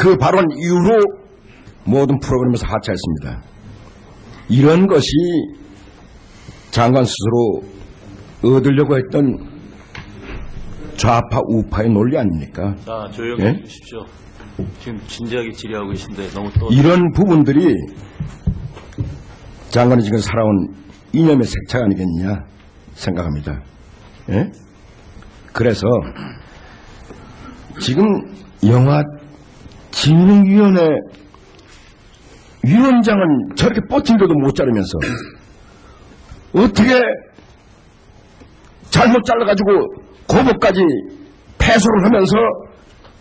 그 발언 이후로 모든 프로그램에서 하차했습니다. 이런 것이 장관 스스로 얻으려고 했던 좌파 우파의 논리 아닙니까? 자, 조용히 예? 해주십시오. 지금 진지하게 질의하고 계신데 너무 또 이런 부분들이 장관이 지금 살아온 이념의 색채가 아니겠느냐 생각합니다. 예? 그래서 지금 영화진흥위원회 위원장은 저렇게 뻗친데도 못 자르면서 어떻게 잘못 잘라가지고 고법까지 패소를 하면서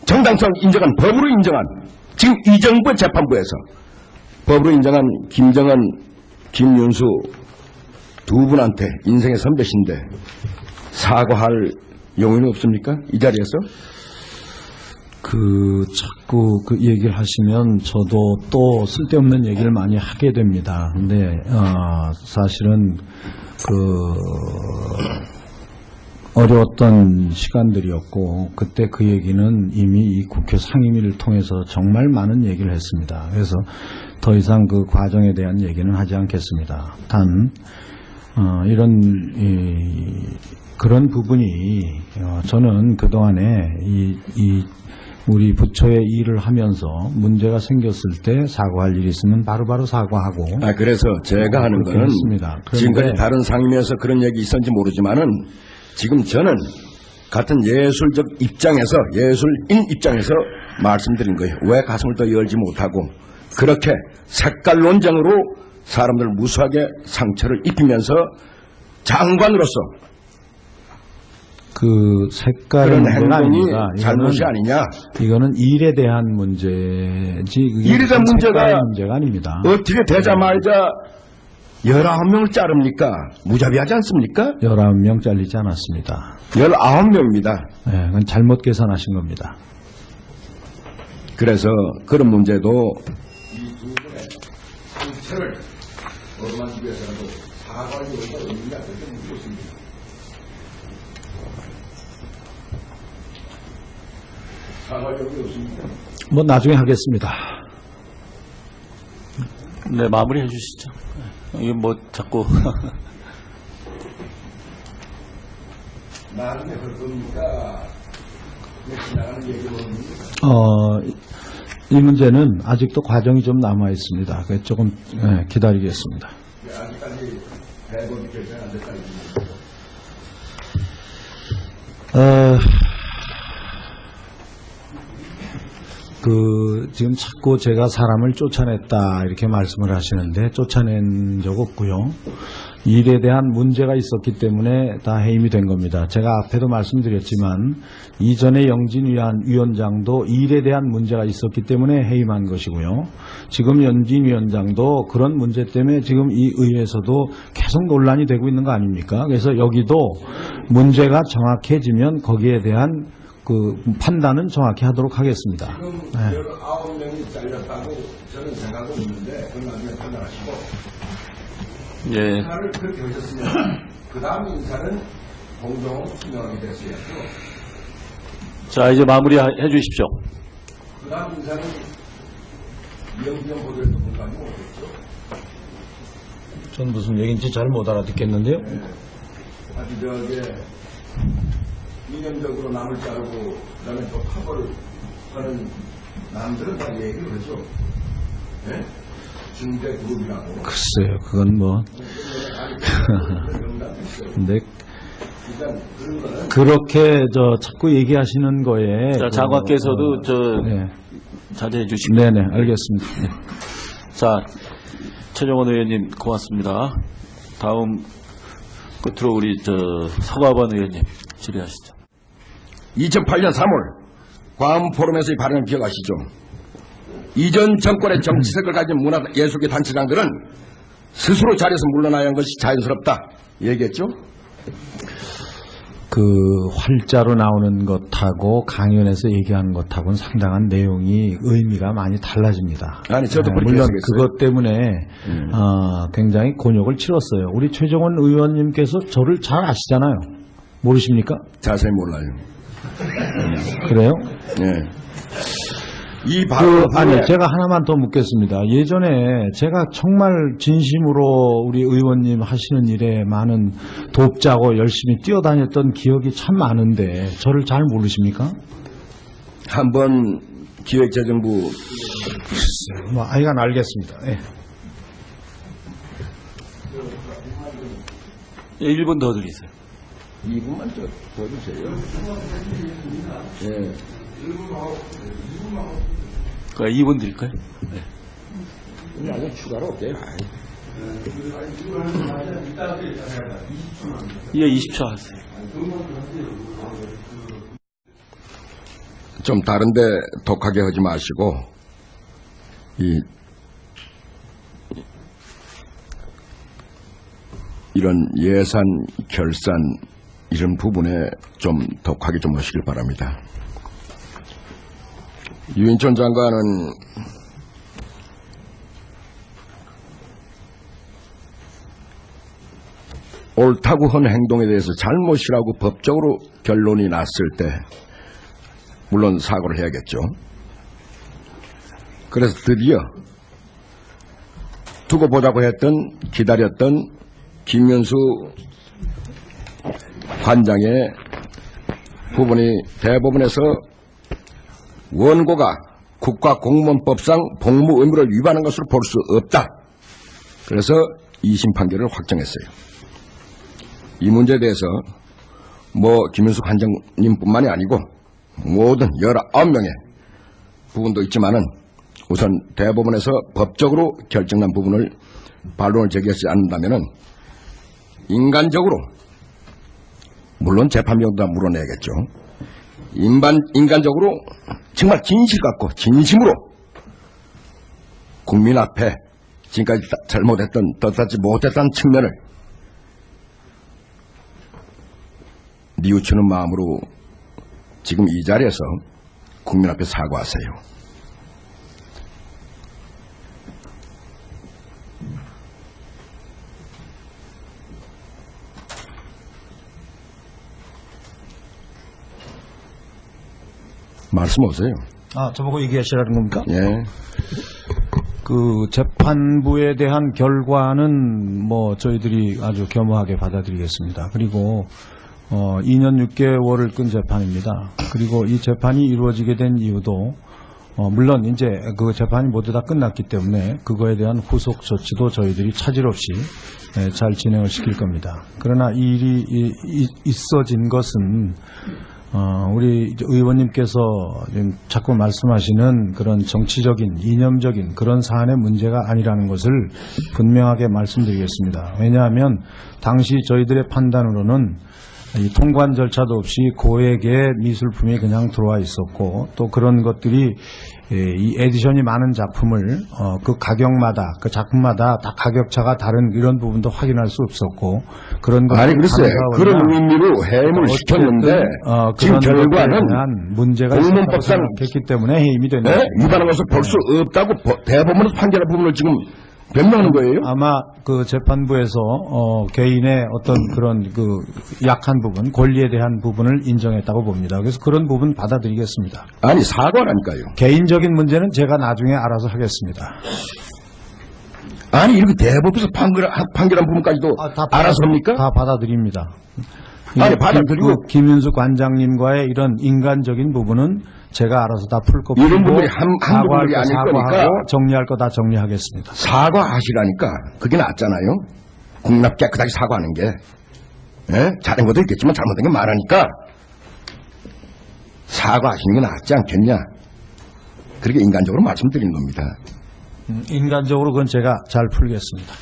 정당성 인정한, 법으로 인정한, 지금 이 정부 재판부에서 법으로 인정한 김정은, 김윤수 두 분한테 인생의 선배신데 사과할 용의는 없습니까? 이 자리에서? 자꾸 그 얘기를 하시면 저도 또 쓸데없는 얘기를 많이 하게 됩니다. 근데, 사실은 어려웠던 시간들이었고, 그때 그 얘기는 이미 이 국회 상임위를 통해서 정말 많은 얘기를 했습니다. 그래서 더 이상 그 과정에 대한 얘기는 하지 않겠습니다. 단, 그런 부분이, 저는 그동안에 우리 부처의 일을 하면서 문제가 생겼을 때 사과할 일이 있으면 바로바로 사과하고. 그래서 제가 하는 거는 했습니다. 지금까지 다른 상임위에서 그런 얘기 있었는지 모르지만은 지금 저는 같은 예술적 입장에서, 예술인 입장에서 말씀드린 거예요. 왜 가슴을 더 열지 못하고 그렇게 색깔 논쟁으로 사람들 무수하게 상처를 입히면서 장관으로서 그 색깔의 그런 문제가 행동이 아닙니다. 잘못이 아니냐. 이거는 일에 대한 문제지. 일에 대한 문제가 아닙니다. 어떻게 되자마자 19명을 자릅니까? 무자비하지 않습니까? 19명 잘리지 않았습니다. 19명입니다. 네, 그건 잘못 계산하신 겁니다. 그래서 그런 문제도 이 두 분의 상처를 어루만지기 위해서라도 사과할 요구가 없느냐 그렇게 묻고 있습니다. 사과할 요구가 없습니까? 뭐 나중에 하겠습니다. 네, 마무리해 주시죠. 이게 뭐 자꾸 나중에 할 겁니까? 지나가는 얘기 모릅니까? 이 문제는 아직도 과정이 좀 남아 있습니다. 그래서 조금 기다리겠습니다. 아직까지 대법이 결정 안 됐다는 지금 자꾸 제가 사람을 쫓아냈다 이렇게 말씀을 하시는데 쫓아낸 적 없고요. 일에 대한 문제가 있었기 때문에 다 해임이 된 겁니다. 제가 앞에도 말씀드렸지만 이전에 영진 위원장도 일에 대한 문제가 있었기 때문에 해임한 것이고요. 지금 영진 위원장도 그런 문제 때문에 지금 이 의회에서도 계속 논란이 되고 있는 거 아닙니까? 그래서 여기도 문제가 정확해지면 거기에 대한 그 판단은 정확히 하도록 하겠습니다. 지금 19명이 잘렸다고 저는 생각하고 있는데 그건 나중에 판단하시고 예. 인사를 그렇게 하셨으면 그 다음 인사는 공정 투명하게 됐어야죠. 자, 이제 마무리해 주십시오. 그 다음 인사는 이영경 보도에서 공간이 오겠죠. 전 무슨 얘기인지 잘 못 알아듣겠는데요. 네. 아주 저게 이념적으로 남을 자르고 그다음에 또 파벌을 하는 남들은 다 얘기를 하죠. 네? 중대 그룹이라고. 글쎄요, 그건 뭐. 근데 그렇게 자꾸 얘기하시는 거에. 자, 장관께서도 네. 자제해 주시고. 네네, 알겠습니다. 네. 자, 최정원 의원님 고맙습니다. 다음 끝으로 우리 서가번 의원님 질의하시죠. 2008년 3월 광화문 포럼에서의 발언을 기억하시죠? 이전 정권의 정치색을 가진 문화예술계 단체장들은 스스로 자리에서 물러나야 하는 것이 자연스럽다 얘기했죠? 그 활자로 나오는 것하고 강연에서 얘기하는 것하고는 상당한 내용이 의미가 많이 달라집니다. 아니 저도 그렇게 물론 해석했어요. 그것 때문에 굉장히 곤욕을 치렀어요. 우리 최정원 의원님께서 저를 잘 아시잖아요. 모르십니까? 자세히 몰라요. 그래요? 네. 이 발언 아니, 제가 하나만 더 묻겠습니다. 예전에 제가 정말 진심으로 우리 의원님 하시는 일에 많은 돕자고 열심히 뛰어다녔던 기억이 참 많은데 저를 잘 모르십니까? 한번 기획재정부 뭐, 이건 알겠습니다. 예. 예, 1분 더 드리세요. 2분만 더 주세요. 예. 그러니까 2분 드릴까요? 네. 아주 추가로 어때요? 예, 20초 하세요. 좀 다른데 독하게 하지 마시고 이런 예산 결산 이런 부분에 좀 독하게 좀 하시길 바랍니다. 유인천 장관은 옳다고 한 행동에 대해서 잘못이라고 법적으로 결론이 났을 때 물론 사과를 해야겠죠. 그래서 드디어 두고 보자고 했던 기다렸던 김현수 관장의 부분이 대법원에서 원고가 국가공무원법상 복무 의무를 위반한 것으로 볼 수 없다. 그래서 2심 판결을 확정했어요. 이 문제에 대해서 김현수 관장님뿐만이 아니고 모든 19명의 부분도 있지만은 우선 대법원에서 법적으로 결정난 부분을 반론을 제기하지 않는다면은 인간적으로 물론 재판비용도 다 물어내야겠죠. 인간적으로 정말 진실 갖고 진심으로 국민 앞에 지금까지 잘못했던 떳떳지 못했다는 측면을 뉘우치는 마음으로 지금 이 자리에서 국민 앞에 사과하세요. 말씀하세요. 저보고 얘기하시라는 겁니까? 예. 그 재판부에 대한 결과는 저희들이 아주 겸허하게 받아들이겠습니다. 그리고 2년 6개월을 끈 재판입니다. 그리고 이 재판이 이루어지게 된 이유도 물론 이제 그 재판이 모두 다 끝났기 때문에 그거에 대한 후속 조치도 저희들이 차질 없이 잘 진행을 시킬 겁니다. 그러나 이 일이 있어진 것은 우리 의원님께서 자꾸 말씀하시는 그런 정치적인 이념적인 그런 사안의 문제가 아니라는 것을 분명하게 말씀드리겠습니다. 왜냐하면 당시 저희들의 판단으로는 이 통관 절차도 없이 고액의 미술품이 그냥 들어와 있었고 또 그런 것들이 이 에디션이 많은 작품을 그 가격마다 그 작품마다 다 가격차가 다른 이런 부분도 확인할 수 없었고 그런 것들 아니 글쎄 그런 의미로 해임을 시켰는데 지금 결과는 문제가 공문법상 있었기 때문에 해임이 되는 위반한 것을 볼 수 없다고 대법원에서 판결한 부분을 지금 변명하는 거예요? 아마 그 재판부에서 개인의 어떤 그런 그 약한 부분, 권리에 대한 부분을 인정했다고 봅니다. 그래서 그런 부분 받아들이겠습니다. 아니 사과라니까요. 개인적인 문제는 제가 나중에 알아서 하겠습니다. 아니 이렇게 대법원에서 판결한 부분까지도 알아서 합니까? 다 받아들입니다. 아니 받아들이고 김윤수 관장님과의 이런 인간적인 부분은 제가 알아서 다 풀 거고 이런 부분이 한두 분이 아닐 거니까 정리할 거 다 정리하겠습니다. 사과하시라니까 그게 낫잖아요. 국민 앞 깨끗하게 사과하는 게 잘한 것도 있겠지만 잘못된 게 많으니까 사과하시는 게 낫지 않겠냐. 그렇게 인간적으로 말씀드리는 겁니다. 인간적으로 그건 제가 잘 풀겠습니다.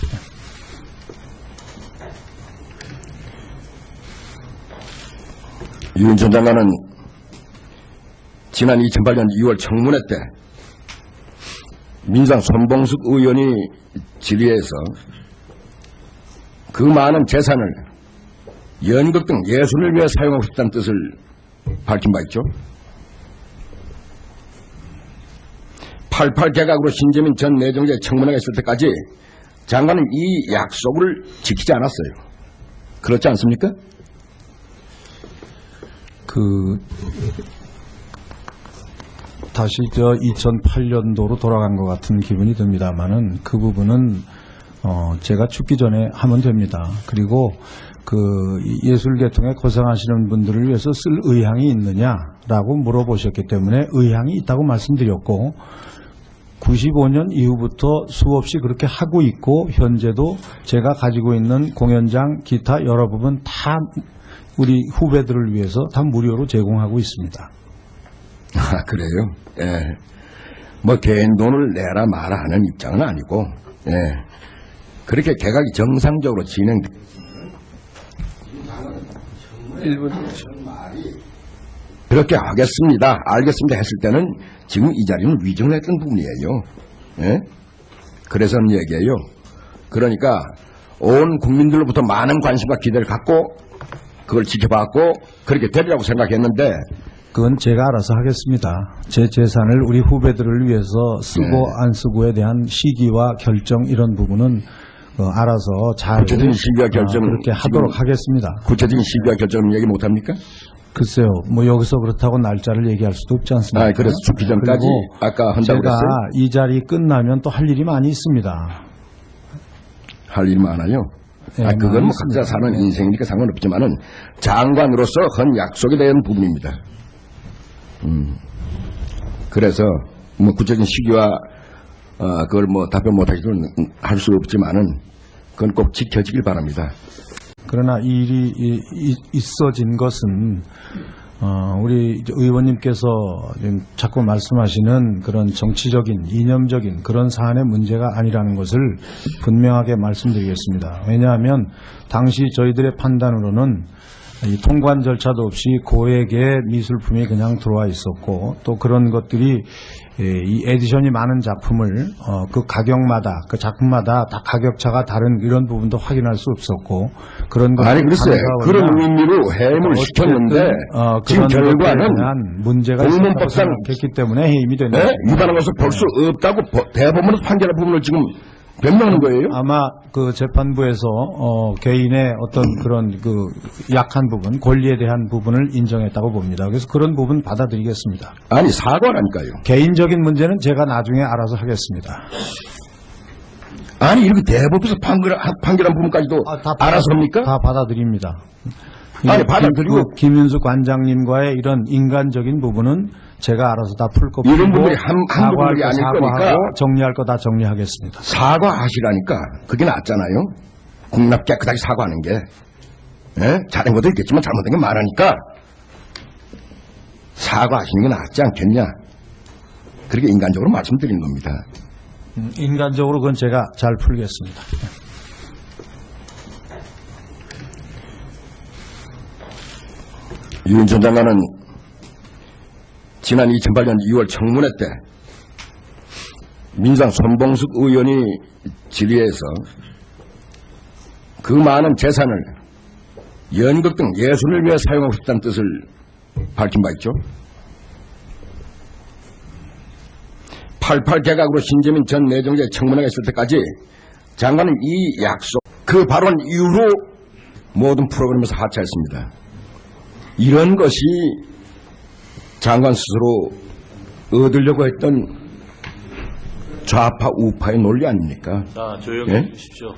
유인 전 장관은 지난 2008년 2월 청문회 때 민주당 손봉숙 의원이 질의해서 그 많은 재산을 연극 등 예술을 위해 사용하고 싶다는 뜻을 밝힌 바 있죠. 88 개각으로 신재민 전 내정자의 청문회가 있을 때까지 장관은 이 약속을 지키지 않았어요. 그렇지 않습니까? 다시 2008년도로 돌아간 것 같은 기분이 듭니다만은 그 부분은 제가 죽기 전에 하면 됩니다. 그리고 그 예술계통에 고생하시는 분들을 위해서 쓸 의향이 있느냐라고 물어보셨기 때문에 의향이 있다고 말씀드렸고 95년 이후부터 수없이 그렇게 하고 있고 현재도 제가 가지고 있는 공연장 기타 여러 부분 다 우리 후배들을 위해서 다 무료로 제공하고 있습니다. 아, 그래요? 예. 뭐 개인 돈을 내라 마라 하는 입장은 아니고, 예. 그렇게 개각이 정상적으로 진행돼. 1분. 그렇게 하겠습니다. 알겠습니다. 했을 때는 지금 이 자리는 위정을 했던 부분이에요. 예? 그래서 하는 얘기예요. 그러니까 온 국민들로부터 많은 관심과 기대를 갖고 그걸 지켜봤고 그렇게 되리라고 생각했는데 그건 제가 알아서 하겠습니다. 제 재산을 우리 후배들을 위해서 쓰고 안 쓰고에 대한 시기와 결정 이런 부분은 알아서 잘 구체적인 시기와 결정은 그렇게 하도록 하겠습니다. 구체적인 시기와 결정은 얘기 못합니까? 글쎄요. 뭐 여기서 그렇다고 날짜를 얘기할 수도 없지 않습니까? 아, 그래서 죽기 전까지 아까 한다고 제가 그랬어요? 이 자리 끝나면 또 할 일이 많이 있습니다. 할 일 많아요? 네, 아, 그건 많이 뭐 각자 있습니다. 사는 인생이니까 상관없지만은 장관으로서 한 약속에 대한 부분입니다. 그래서 뭐 구체적인 시기와 그걸 뭐 답변 못하기도 할 수 없지만은 그건 꼭 지켜지길 바랍니다. 그러나 이 일이 있어진 것은 우리 의원님께서 지금 자꾸 말씀하시는 그런 정치적인 이념적인 그런 사안의 문제가 아니라는 것을 분명하게 말씀드리겠습니다. 왜냐하면 당시 저희들의 판단으로는 이 통관 절차도 없이 고액의 미술품이 그냥 들어와 있었고 또 그런 것들이 이 에디션이 많은 작품을 그 가격마다 그 작품마다 다 가격차가 다른 이런 부분도 확인할 수 없었고 그런 것들 아니 글쎄 그런 의미로 해임을 시켰는데 지금 결과는 문제가 공문법상 있었기 때문에 해임이 되는 네? 위반한 것을 볼 수 없다고 대법원에서 판결한 부분을 지금 변명하는 거예요? 아마 그 재판부에서 개인의 어떤 그런 그 약한 부분, 권리에 대한 부분을 인정했다고 봅니다. 그래서 그런 부분 받아들이겠습니다. 아니 사과라니까요. 개인적인 문제는 제가 나중에 알아서 하겠습니다. 아니 이렇게 대법에서 판결한 부분까지도 알아서 합니까? 다 받아들입니다. 아니 받아들이고 김윤수 관장님과의 이런 인간적인 부분은 제가 알아서 다 풀 거 풀고 이런 부분이 한두 분이 아닐 거니까 정리할 거 다 정리하겠습니다. 사과하시라니까 그게 낫잖아요. 국납 깨끗하게 사과하는 게. 예? 잘한 것도 있겠지만 잘못된 게 많으니까 사과하시는 게 낫지 않겠냐. 그렇게 인간적으로 말씀드리는 겁니다. 인간적으로 그건 제가 잘 풀겠습니다. 유인 전 장관은 지난 2008년 2월 청문회 때 민주당 손봉숙 의원이 질의해서 그 많은 재산을 연극 등 예술을 위해 사용하고 싶다는 뜻을 밝힌 바 있죠. 88 개각으로 신재민 전 내정자의 청문회가 있을 때까지 장관은 이 약속, 그 발언 이후로 모든 프로그램에서 하차했습니다. 이런 것이 장관 스스로 얻으려고 했던 좌파 우파의 논리 아닙니까? 자, 조용히 예? 해주십시오.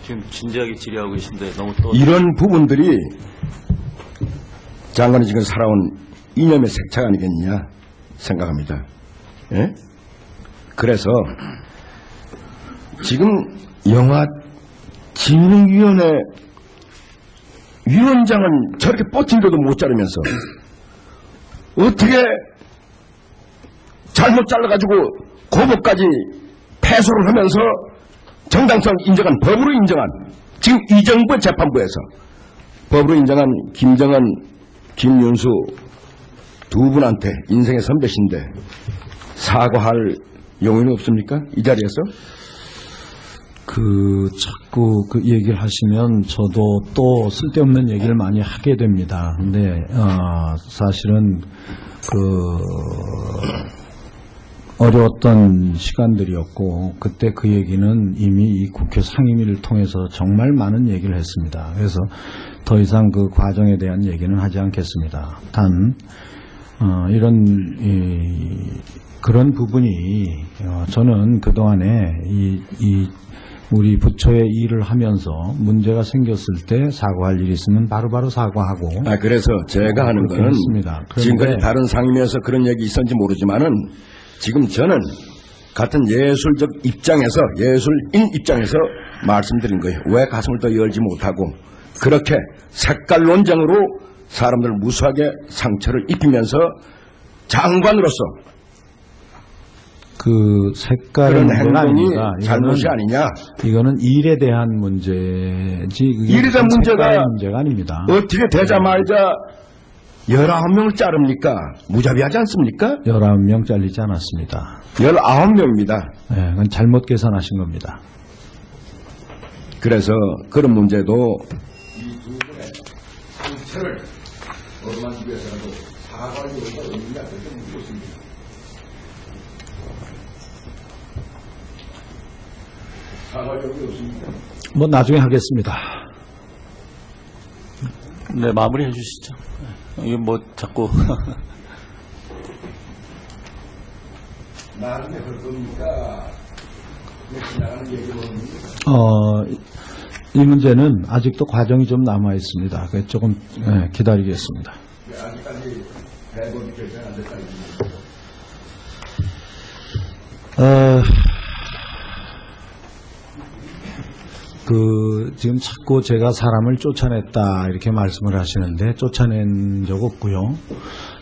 지금 진지하게 질의하고 계신데 너무 또 이런 부분들이 장관이 지금 살아온 이념의 색채 아니겠느냐 생각합니다. 예? 그래서 지금 영화진흥위원회 위원장은 저렇게 뻗친데도 못 자르면서 어떻게 잘못 잘라가지고 고법까지 패소를 하면서 정당성 인정한 법으로 인정한 지금 이 정부의 재판부에서 법으로 인정한 김정은, 김윤수 두 분한테 인생의 선배신데 사과할 용의는 없습니까? 이 자리에서? 자꾸 그 얘기를 하시면 저도 또 쓸데없는 얘기를 많이 하게 됩니다. 근데, 사실은 어려웠던 시간들이었고, 그때 그 얘기는 이미 이 국회 상임위를 통해서 정말 많은 얘기를 했습니다. 그래서 더 이상 그 과정에 대한 얘기는 하지 않겠습니다. 단, 그런 부분이 저는 그동안에 우리 부처의 일을 하면서 문제가 생겼을 때 사과할 일이 있으면 바로바로 사과하고. 그래서 제가 하는 거는 했습니다. 지금까지 다른 상임위에서 그런 얘기 있었는지 모르지만은 지금 저는 같은 예술적 입장에서, 예술인 입장에서 말씀드린 거예요. 왜 가슴을 더 열지 못하고 그렇게 색깔 논쟁으로 사람들 무수하게 상처를 입히면서 장관으로서 그 색깔 그런 문제가 행동이 아닙니다. 잘못이 아니냐. 이거는 일에 대한 문제지. 일에 대한 문제가 문제가 아닙니다. 어떻게 되자마자 19명을 자릅니까? 무자비하지 않습니까? 19명 잘리지 않았습니다. 19명입니다. 네, 그건 잘못 계산하신 겁니다. 그래서 그런 문제도 이 두 분의 상처를 얻어맞기 위해서라도 사과할 요구가 없느냐 그렇게 묻고 있습니다. 사과할 요구 없습니까? 뭐 나중에 하겠습니다. 네, 마무리해 주시죠. 이게 뭐 자꾸 나중에 할 겁니까? 지나가는 얘기 뭡니까? 이 문제는 아직도 과정이 좀 남아 있습니다. 그래서 조금 기다리겠습니다. 아직까지 대법이 결정 안 됐다. 지금 자꾸 제가 사람을 쫓아냈다 이렇게 말씀을 하시는데 쫓아낸 적 없고요.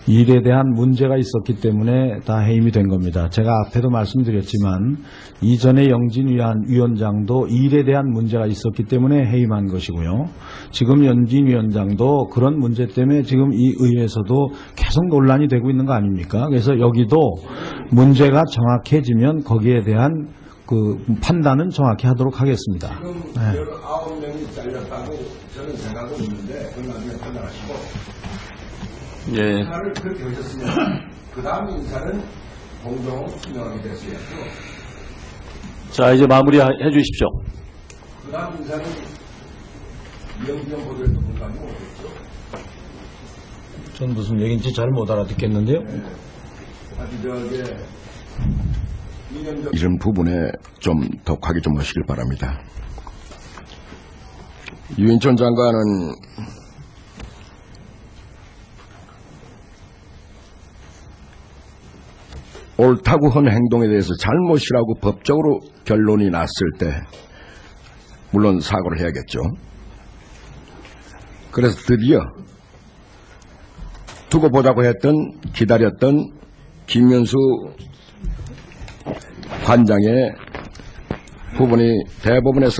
일에 대한 문제가 있었기 때문에 다 해임이 된 겁니다. 제가 앞에도 말씀드렸지만 이전에 영진 위원장도 일에 대한 문제가 있었기 때문에 해임한 것이고요. 지금 영진 위원장도 그런 문제 때문에 지금 이 의회에서도 계속 논란이 되고 있는 거 아닙니까? 그래서 여기도 문제가 정확해지면 거기에 대한 그 판단은 정확히 하도록 하겠습니다. 지금 19명이 잘렸다고 저는 생각하고 있는데 그건 나중에 판단하시고 예. 인사를 그렇게 하셨으면 그 다음 인사는 공정 투명하게 됐어야죠. 자, 이제 마무리해 주십시오. 그 다음 인사는 이영경 보도에서 공감이 오겠죠. 전 무슨 얘기인지 잘 못 알아듣겠는데요. 아주 이런 부분에 좀 덕하게 좀 하시길 바랍니다. 유인천 장관은 옳다고 한 행동에 대해서 잘못이라고 법적으로 결론이 났을 때 물론 사과를 해야겠죠. 그래서 드디어 두고 보자고 했던 기다렸던 김현수 관장의 부분이 대법원에서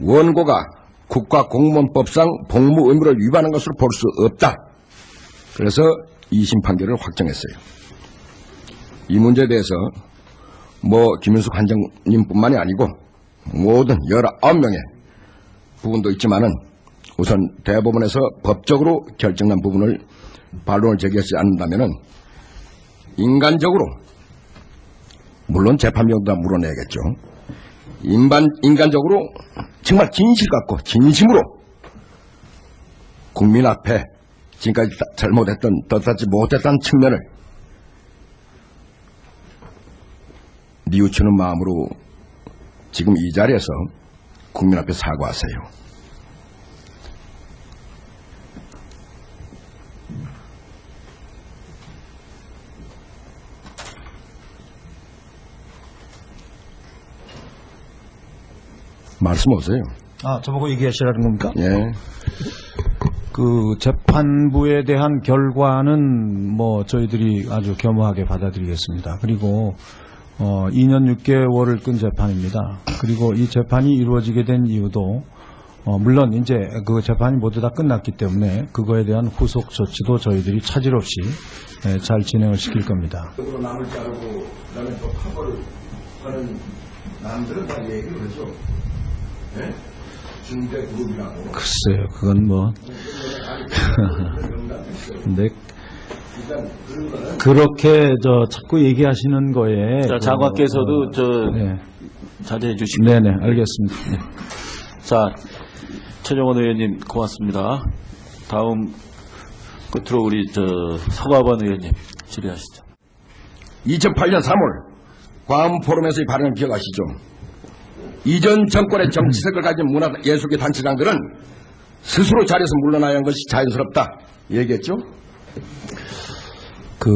원고가 국가공무원법상 복무 의무를 위반한 것으로 볼 수 없다. 그래서 2심 판결을 확정했어요. 이 문제에 대해서 김윤수 관장님뿐만이 아니고 모든 19명의 부분도 있지만은 우선 대법원에서 법적으로 결정난 부분을 반론을 제기하지 않는다면은 인간적으로 물론 재판병도 다 물어내야겠죠. 인간적으로 정말 진실 갖고 진심으로 국민 앞에 지금까지 잘못했던 떳떳지 못했다는 측면을 뉘우치는 마음으로 지금 이 자리에서 국민 앞에 사과하세요. 말씀하세요. 저보고 얘기하시라는 겁니까? 예. 그 재판부에 대한 결과는 저희들이 아주 겸허하게 받아들이겠습니다. 그리고 2년 6개월을 끈 재판입니다. 그리고 이 재판이 이루어지게 된 이유도 물론 이제 그 재판이 모두 다 끝났기 때문에 그거에 대한 후속 조치도 저희들이 차질 없이 잘 진행을 시킬 겁니다. 남을 자르고 그다음에 또 파벌을 하는 남들은 다 얘기를 하죠. 네? 중대 그룹이라고. 글쎄요, 그건 근데 그렇게 자꾸 얘기하시는 거에 자, 장관께서도 네. 자제해 주시고. 네네, 알겠습니다. 네. 자, 최정원 의원님 고맙습니다. 다음 끝으로 우리 서가번 의원님 질의하시죠. 2008년 3월 광화문 포럼에서의 발언을 기억하시죠? 이전 정권의 정치색을 가진 문화예술계 단체장들은 스스로 자리에서 물러나야 하는 것이 자연스럽다 얘기했죠? 그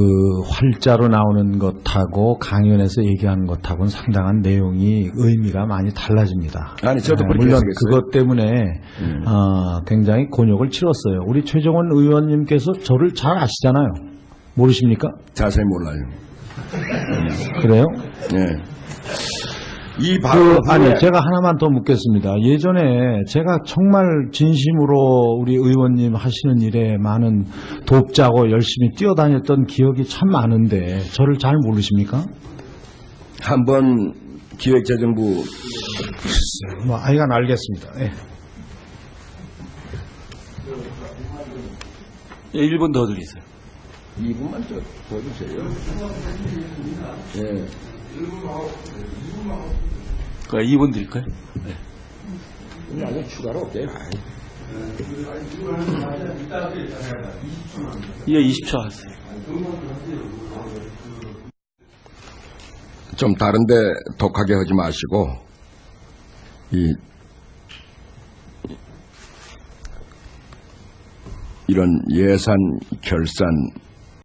활자로 나오는 것하고 강연에서 얘기하는 것하고는 상당한 내용이 의미가 많이 달라집니다. 아니, 저도 그렇게 물론 해석했어요. 그것 때문에 굉장히 곤욕을 치렀어요. 우리 최정원 의원님께서 저를 잘 아시잖아요. 모르십니까? 자세히 몰라요. 그래요? 네. 이 발언 아니, 제가 하나만 더 묻겠습니다. 예전에 제가 정말 진심으로 우리 의원님 하시는 일에 많은 돕자고 열심히 뛰어다녔던 기억이 참 많은데 저를 잘 모르십니까? 한번 기획재정부 뭐 하여간 알겠습니다. 예. 예, 1분 더 드리세요. 2분만 더 주세요. 예. 그러니까 2분 드릴까요? 네. 아주 추가로 없대요. 예, 20초 하세요. 좀 다른데 독하게 하지 마시고 이런 예산 결산